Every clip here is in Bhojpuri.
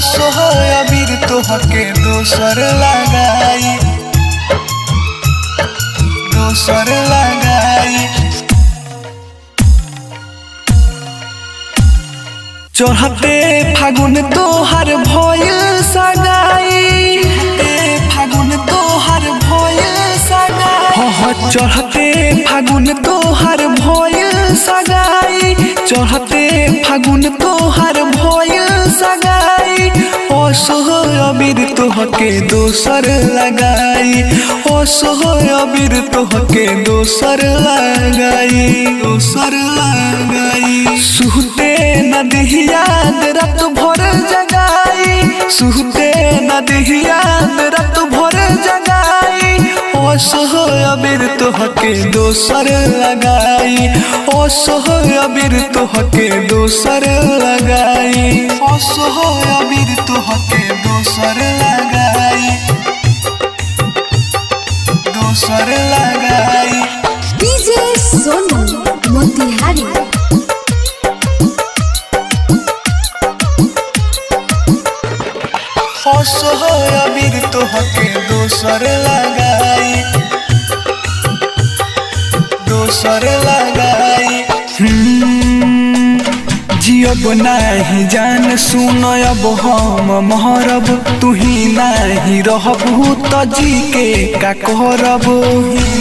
असोहय अबीर तोहके दोसर लगाई, दोसर लगाई। चढ़ते फागुन तोहर भइल सगाई, फागुन तोहर भइल सगाई। चढ़ते फागुन तोहर भइल सगाई, चढ़ते फागुन तोहर भइल सगाई। असोहय अबीर तोहके दोसर लगाई, असोहय अबीर तोहके दोसर लगाई, दोसर लगाई। सुहते नदी याद रात भर जगाई, सुहते नदी याद रात भर जगाई। असोहय अबीर तोहके दोसर लगाई, असोहय अबीर तोहके दोसर लगाई, असोहय अबीर तोहके दोसर लगाई, दोसर लगाई। डीजे सोनू मोतिहारी। असोहय अबीर तोहके दोसर लगाई, दोसर लगाई। जियब नाही जान सुन अब हम महरब, तुही नाही रहबू त जी के का करब,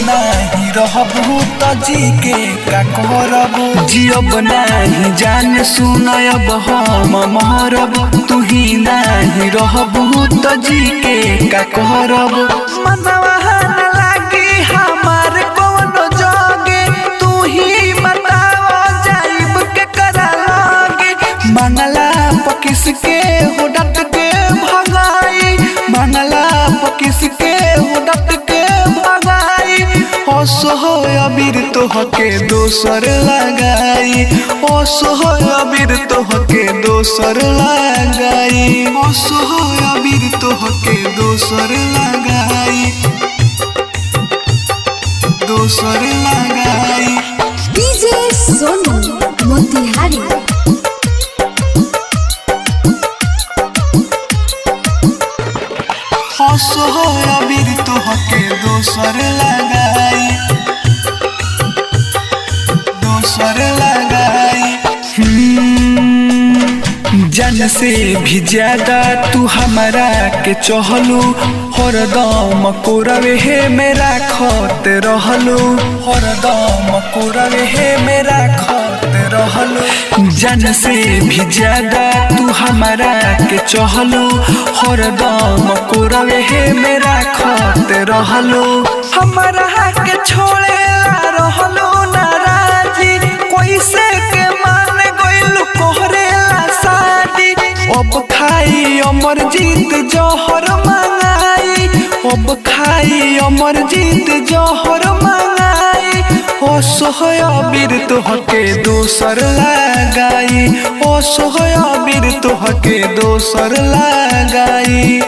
नाही रहबू त जी के का करब। जियब नाही जान सुन अब हम महरब, तुही नाही रहबू त जी के का करब। मनवा न लागी हमार कोनो जगे, तू ही बताव जाइब के करा लागे। मंगला पकिस के हो डट के भगाई, मंगला पकिस के हो डट के भगाई। असोहय अबीर तोहके दोसर लगाई, असोहय अबीर तोहके दोसर लगाई, असोहय अबीर तोहके दोसर लगाई, दोसर लगाई। डीजे सोनू मोतिहारी। असोहय अबीर तोहके दोसर लगाई, दोसर लगाई। जान से भी ज्यादा तू हमारा के चहलू, हरदम कोरवे हे मेरा खत रहलू, हरदम कोरवे हे मेरा खत रहलू। जान से भी ज्यादा तू हमारा के चहलू, हरदम कोरवे हे मेरा खत रहलू। हमारा के छोड़े रहलू नाराजी, कोई से के मान गइलू कोहरेला शादी। अब खाई अमरजीत जहर मंगाई, अब खाई अमरजीत जहर मंगाई। असोहय अबीर तोहके दोसर लगाई, असोहय अबीर तोहके दोसर लगाई।